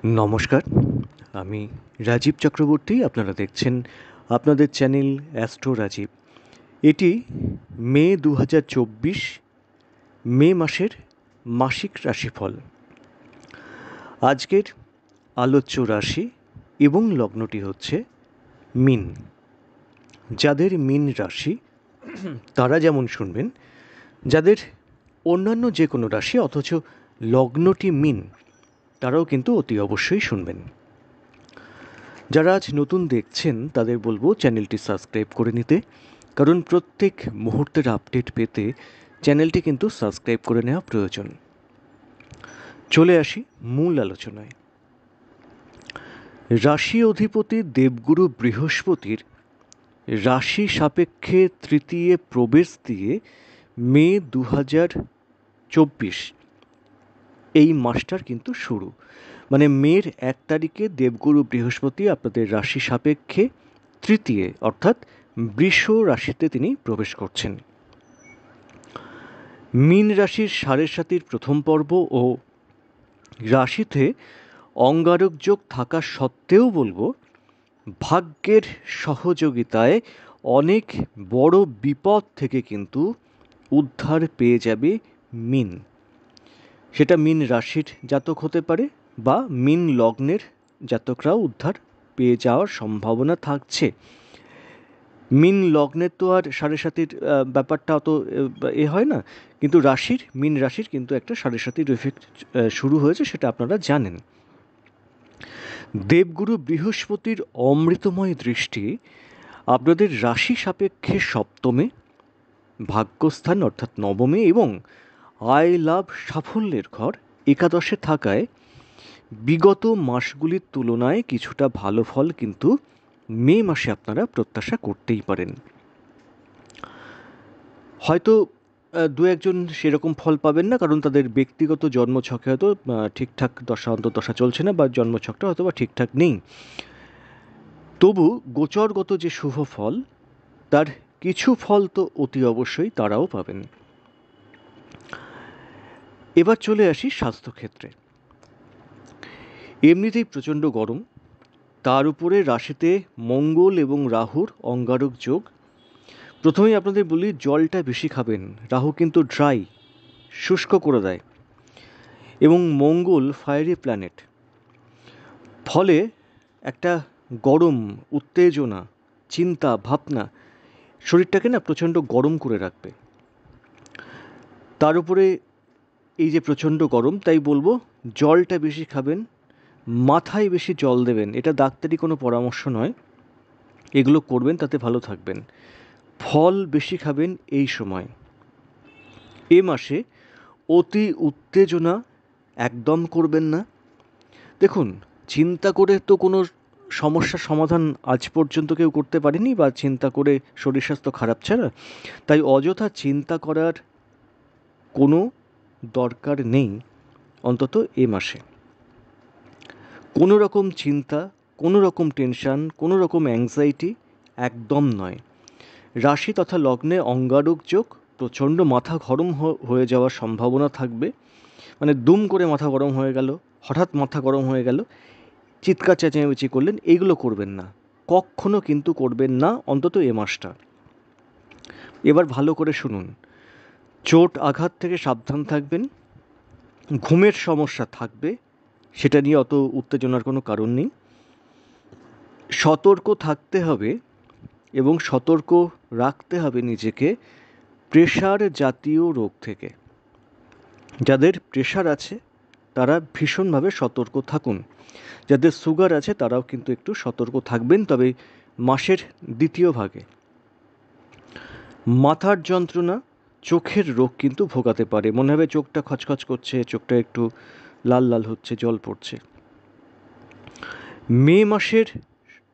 নমস্কার, আমি রাজীব চক্রবর্তী। আপনারা দেখছেন আপনাদের চ্যানেল অ্যাস্ট্রো রাজীব। এটি মে ২০২৪ মে মাসের মাসিক রাশিফল। আজকের আলোচ্য রাশি এবং লগ্নটি হচ্ছে মীন। যাদের মীন রাশি তারা যেমন শুনবেন, যাদের অন্যান্য যে কোনো রাশি অথচ লগ্নটি মীন তারাও কিন্তু অতি অবশ্যই শুনবেন। যারা আজ নতুন দেখছেন তাদের বলবো চ্যানেলটি সাবস্ক্রাইব করে নিতে, কারণ প্রত্যেক মুহূর্তের আপডেট পেতে চ্যানেলটি কিন্তু সাবস্ক্রাইব করে নেওয়া প্রয়োজন। চলে আসি মূল আলোচনায়। রাশি অধিপতি দেবগুরু বৃহস্পতির রাশি সাপেক্ষে তৃতীয় প্রবেশ দিয়ে মে ২০২৪ এই মাসটার কিন্তু শুরু। মানে মের ১ তারিখে দেবগুরু বৃহস্পতি আপনাদের রাশি সাপেক্ষে তৃতীয় অর্থাৎ বৃষ রাশিতে তিনি প্রবেশ করছেন। মীন রাশির সাড়ে সাতির প্রথম পর্ব ও রাশিতে অঙ্গারক যোগ থাকা সত্ত্বেও বলবো ভাগ্যের সহযোগিতায় অনেক বড় বিপদ থেকে কিন্তু উদ্ধার পেয়ে যাবে মীন। সেটা মীন রাশির জাতক হতে পারে বা মীন লগ্নের জাতকরাও উদ্ধার পেয়ে যাওয়ার সম্ভাবনা থাকছে। মীন লগ্নের তো আর সাড়ে সাতির ব্যাপারটা অত হয় না, কিন্তু রাশির মীন রাশির কিন্তু একটা সাড়ে সাতির এফেক্ট শুরু হয়েছে, সেটা আপনারা জানেন। দেবগুরু বৃহস্পতির অমৃতময় দৃষ্টি আপনাদের রাশি সাপেক্ষে সপ্তমে, ভাগ্যস্থান অর্থাৎ নবমে এবং আয় লাভ সাফল্যের ঘর একাদশে থাকায় বিগত মাসগুলির তুলনায় কিছুটা ভালো ফল কিন্তু মে মাসে আপনারা প্রত্যাশা করতেই পারেন। হয়তো দু একজন সেরকম ফল পাবেন না, কারণ তাদের ব্যক্তিগত জন্মছকে হয়তো ঠিকঠাক দশা অন্তর্দশা চলছে না বা জন্মছকটা হয়তো বা ঠিকঠাক নেই। তবু গোচরগত যে শুভ ফল, তার কিছু ফল তো অতি অবশ্যই তারাও পাবেন। এবার চলে আসি স্বাস্থ্যক্ষেত্রে। এমনিতেই প্রচণ্ড গরম, তার উপরে রাশিতে মঙ্গল এবং রাহুর অঙ্গারক যোগ। প্রথমেই আপনাদের বলি, জলটা বেশি খাবেন। রাহু কিন্তু ড্রাই, শুষ্ক করে দেয়, এবং মঙ্গল ফায়ারি প্ল্যানেট। ফলে একটা গরম, উত্তেজনা, চিন্তা ভাবনা শরীরটাকে না প্রচণ্ড গরম করে রাখবে। তার উপরে এই যে প্রচণ্ড গরম, তাই বলবো জলটা বেশি খাবেন, মাথায় বেশি জল দেবেন। এটা ডাক্তারি কোনো পরামর্শ নয়, এগুলো করবেন তাতে ভালো থাকবেন। ফল বেশি খাবেন এই সময়। এ মাসে অতি উত্তেজনা একদম করবেন না। দেখুন, চিন্তা করে তো কোনো সমস্যার সমাধান আজ পর্যন্ত কেউ করতে পারেনি, বা চিন্তা করে শরীর স্বাস্থ্য খারাপ ছাড়া। তাই অযথা চিন্তা করার কোনো দরকার নেই, অন্তত এ মাসে। কোনো রকম চিন্তা, কোনো রকম টেনশান, কোনো রকম অ্যাংজাইটি একদম নয়। রাশি তথা লগ্নে অঙ্গারক যোগ, প্রচণ্ড মাথা গরম হয়ে যাওয়ার সম্ভাবনা থাকবে। মানে দুম করে মাথা গরম হয়ে গেল, হঠাৎ মাথা গরম হয়ে গেল, চিৎকার চেঁচামেচি করলেন, এইগুলো করবেন না, কখনো কিন্তু করবেন না, অন্তত এ মাসটা। এবার ভালো করে শুনুন। চোট আঘাত থেকে সাবধান থাকবেন। ঘুমের সমস্যা থাকবে, সেটা নিয়ে অত উত্তেজনার কোনো কারণ নেই। সতর্ক থাকতে হবে এবং সতর্ক রাখতে হবে নিজেকে প্রেশার জাতীয় রোগ থেকে। যাদের প্রেশার আছে তারা ভীষণভাবে সতর্ক থাকুন। যাদের সুগার আছে তারাও কিন্তু একটু সতর্ক থাকবেন, তবে মাসের দ্বিতীয় ভাগে। মাথার যন্ত্রণা, চোখের রোগ কিন্তু ভোগাতে পারে। মনে হবে চোখটা খচখচ করছে, চোখটা একটু লাল লাল হচ্ছে, জল পড়ছে। মে মাসের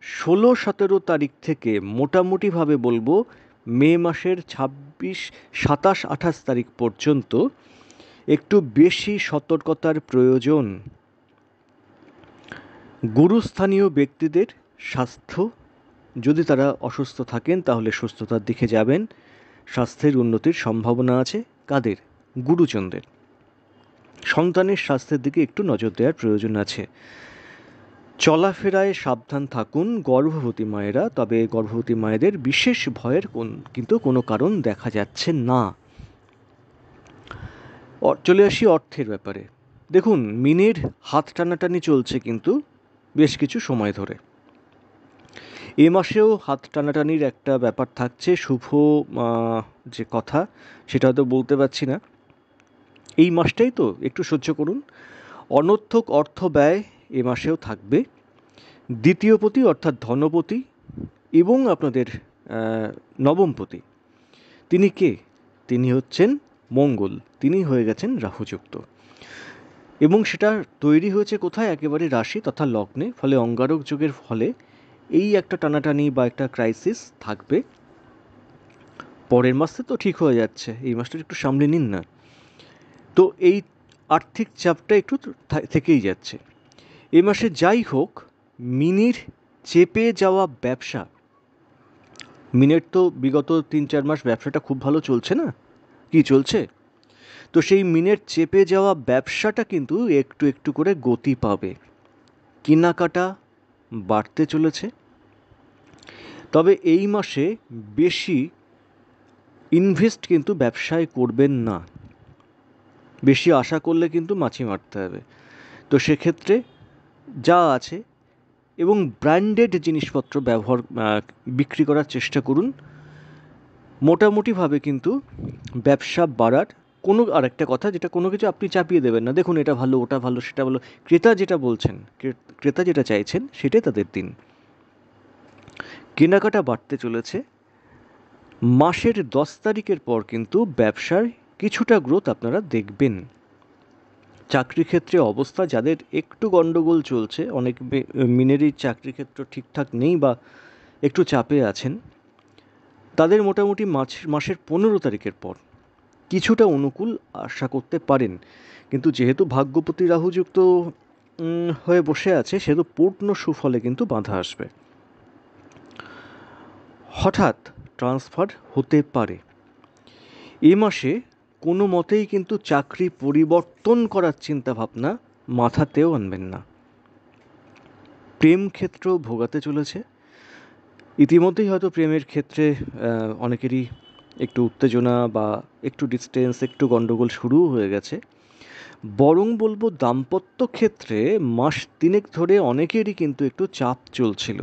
16-17 তারিখ থেকে মোটামুটিভাবে বলবো মে মাসের 26, 27, 28 তারিখ পর্যন্ত একটু বেশি সতর্কতার প্রয়োজন। গুরুস্থানীয় ব্যক্তিদের স্বাস্থ্য, যদি তারা অসুস্থ থাকেন তাহলে সুস্থতার দিকে যাবেন। স্বাস্থ্যের উন্নতির সম্ভাবনা আছে কাদের? গুরুজনদের। সন্তানের স্বাস্থ্যের দিকে একটু নজর দেওয়ার প্রয়োজন আছে। চলাফেরায় সাবধান থাকুন গর্ভবতী মায়েরা, তবে গর্ভবতী মায়েদের বিশেষ ভয়ের কিন্তু কোনো কারণ দেখা যাচ্ছে না। চলে আসি অর্থের ব্যাপারে। দেখুন, মিনের হাত টানাটানি চলছে কিন্তু বেশ কিছু সময় ধরে। এ মাসেও হাত টানাটানির একটা ব্যাপার থাকছে। শুভ যে কথা সেটা হয়তো বলতে পারছি না। এই মাসটাই তো, একটু সহ্য করুন। অনর্থক অর্থ ব্যয় এ মাসেও থাকবে। দ্বিতীয়পতি অর্থাৎ ধনপতি এবং আপনাদের নবমপতি, তিনি কে? তিনি হচ্ছেন মঙ্গল। তিনি হয়ে গেছেন রাহুযুক্ত, এবং সেটা তৈরি হয়েছে কোথায়? একেবারে রাশি তথা লগ্নে। ফলে অঙ্গারক যোগের ফলে এই একটা টানাটানি বা একটা ক্রাইসিস থাকবে। পরের মাসে তো ঠিক হয়ে যাচ্ছে, এই মাসটা একটু সামলে নিন না। তো এই আর্থিক চাপটা একটু থেকেই যাচ্ছে এই মাসে। যাই হোক, মিনির চেপে যাওয়া ব্যবসা, মিনের তো বিগত 3-4 মাস ব্যবসাটা খুব ভালো চলছে না? কি চলছে? তো সেই মিনের চেপে যাওয়া ব্যবসাটা কিন্তু একটু একটু করে গতি পাবে। কেনাকাটা বাড়তে চলেছে। তবে এই মাসে বেশি ইনভেস্ট কিন্তু ব্যবসায় করবেন না। বেশি আশা করলে কিন্তু মাছি মারতে হবে। তো সেক্ষেত্রে যা আছে এবং ব্র্যান্ডেড জিনিসপত্র বিক্রি করার চেষ্টা করুন। মোটামুটিভাবে কিন্তু ব্যবসা বাড়ার কোনো, আর একটা কথা, যেটা কোনো কিছু আপনি চাপিয়ে দেবেন না। দেখুন, এটা ভালো, ওটা ভালো, সেটা ভালো। ক্রেতা যেটা বলছেন, ক্রেতা যেটা চাইছেন সেটাই তাদের দিন। কেনাকাটা বাড়তে চলেছে। মাসের 10 তারিখের পর কিন্তু ব্যবসার কিছুটা গ্রোথ আপনারা দেখবেন। চাকরি ক্ষেত্রে অবস্থা যাদের একটু গণ্ডগোল চলছে, অনেক মিনেরই চাকরি ক্ষেত্র ঠিকঠাক নেই বা একটু চাপে আছেন, তাদের মোটামুটি মাসের 15 তারিখের পর কিছুটা অনুকূল আশা করতে পারেন। কিন্তু যেহেতু ভাগ্যপতি রাহুযুক্ত হয়ে বসে আছে, সেহেতু পূর্ণ সুফলে কিন্তু বাধা আসবে। হঠাৎ ট্রান্সফার হতে পারে। এ মাসে কোনো মতেই কিন্তু চাকরি পরিবর্তন করার চিন্তাভাবনা মাথাতেও আনবেন না। প্রেম ক্ষেত্র ভোগাতে চলেছে। ইতিমধ্যেই হয়তো প্রেমের ক্ষেত্রে অনেকেরই একটু উত্তেজনা বা একটু ডিস্টেন্স, একটু গণ্ডগোল শুরুও হয়ে গেছে। বরং বলবো দাম্পত্য ক্ষেত্রে মাস 3 ধরে অনেকেরই কিন্তু একটু চাপ চলছিল।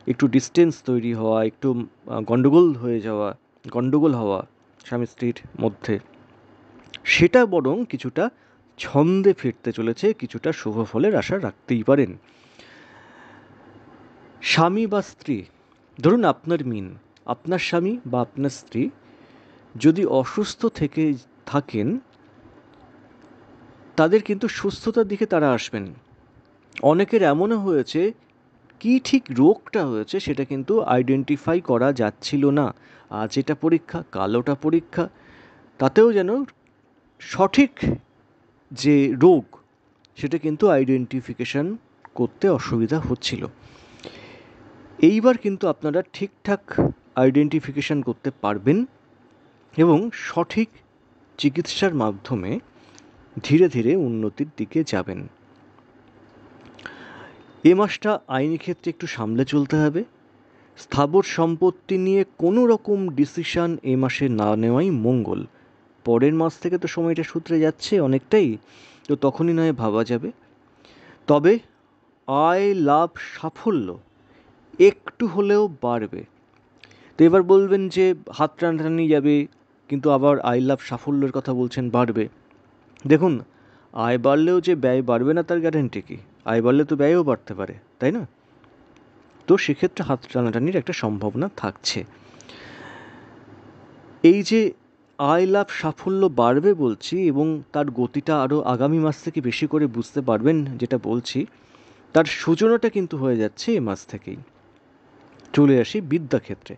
একটু ডিস্টেন্স তৈরি হওয়া, একটু গণ্ডগোল হওয়া স্বামী স্ত্রীর মধ্যে, সেটা বরং কিছুটা ছন্দে ফিরতে চলেছে। কিছুটা শুভ ফলের আশা রাখতেই পারেন। স্বামী বা স্ত্রী, ধরুন আপনার মিন, আপনার স্বামী বা আপনার স্ত্রী যদি অসুস্থ থাকেন, তাদের কিন্তু সুস্থতার দিকে তারা আসবেন। অনেকের এমনও হয়েছে, কি ঠিক রোগটা হয়েছে সেটা কিন্তু আইডেন্টিফাই করা যাচ্ছিল না। আজ এটা পরীক্ষা, কাল ওটা পরীক্ষা, তাতেও যেন সঠিক যে রোগ সেটা কিন্তু আইডেন্টিফিকেশন করতে অসুবিধা হচ্ছিল। এইবার কিন্তু আপনারা ঠিকঠাক আইডেন্টিফিকেশন করতে পারবেন এবং সঠিক চিকিৎসার মাধ্যমে ধীরে ধীরে উন্নতির দিকে যাবেন। এ মাসটা আইনি ক্ষেত্রে একটু সামলে চলতে হবে। স্থাবর সম্পত্তি নিয়ে কোনো রকম ডিসিশন এ মাসে না নেওয়াই মঙ্গল। পরের মাস থেকে তো সময়টা সূত্রে যাচ্ছে অনেকটাই, তো তখনই নয় ভাবা যাবে। তবে আয়, লাভ, সাফল্য একটু হলেও বাড়বে। তো এবার বলবেন যে হাত টানাটানি যাবে, কিন্তু আবার আয়, লাভ, সাফল্যের কথা বলছেন বাড়বে। দেখুন, আয় বাড়লেও যে ব্যয় বাড়বে না তার গ্যারান্টি কি? আয় বাড়লে তো ব্যয়ও বাড়তে পারে, তাই না? তো সেক্ষেত্রে হাত টানাটানির একটা সম্ভাবনা থাকছে। এই যে আয়, লাভ, সাফল্য বাড়বে বলছি, এবং তার গতিটা আরও আগামী মাস থেকে বেশি করে বুঝতে পারবেন যেটা বলছি, তার সূচনাটা কিন্তু হয়ে যাচ্ছে এ মাস থেকেই। চলে আসি বিদ্যাক্ষেত্রে।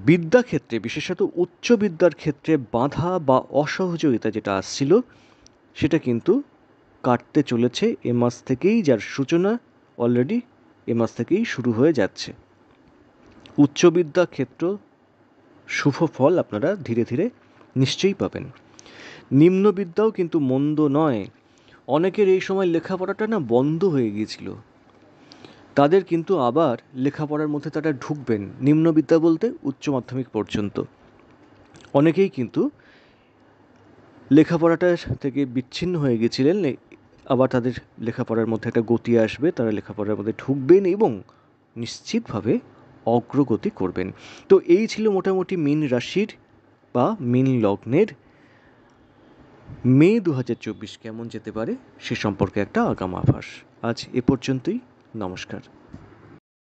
বিদ্যাক্ষেত্রে বিশেষত উচ্চ বিদ্যার ক্ষেত্রে বাধা বা অসহযোগিতা যেটা আসছিল, সেটা কিন্তু কাটতে চলেছে এ মাস থেকেই, যার সূচনা অলরেডি এ মাস থেকেই শুরু হয়ে যাচ্ছে। উচ্চবিদ্যা ক্ষেত্র শুভ ফল আপনারা ধীরে ধীরে নিশ্চয়ই পাবেন। নিম্নবিদ্যাও কিন্তু মন্দ নয়। অনেকের এই সময় লেখাপড়াটা না বন্ধ হয়ে গিয়েছিল, তাদের কিন্তু আবার লেখাপড়ার মধ্যে তারা ঢুকবেন, নিম্নবিদ্যা বলতে উচ্চ মাধ্যমিক পর্যন্ত। অনেকেই কিন্তু লেখাপড়াটা থেকে বিচ্ছিন্ন হয়ে গেছিলেন, আবার তাদের লেখাপড়ার মধ্যে একটা গতি আসবে, তারা লেখাপড়ার মধ্যে ঢুকবেন এবং নিশ্চিতভাবে অগ্রগতি করবেন। তো এই ছিল মোটামুটি মীন রাশির বা মীন লগ্নের মে 2024 কেমন যেতে পারে সে সম্পর্কে একটা আগাম আভাস। আজ এ পর্যন্তই। নমস্কার।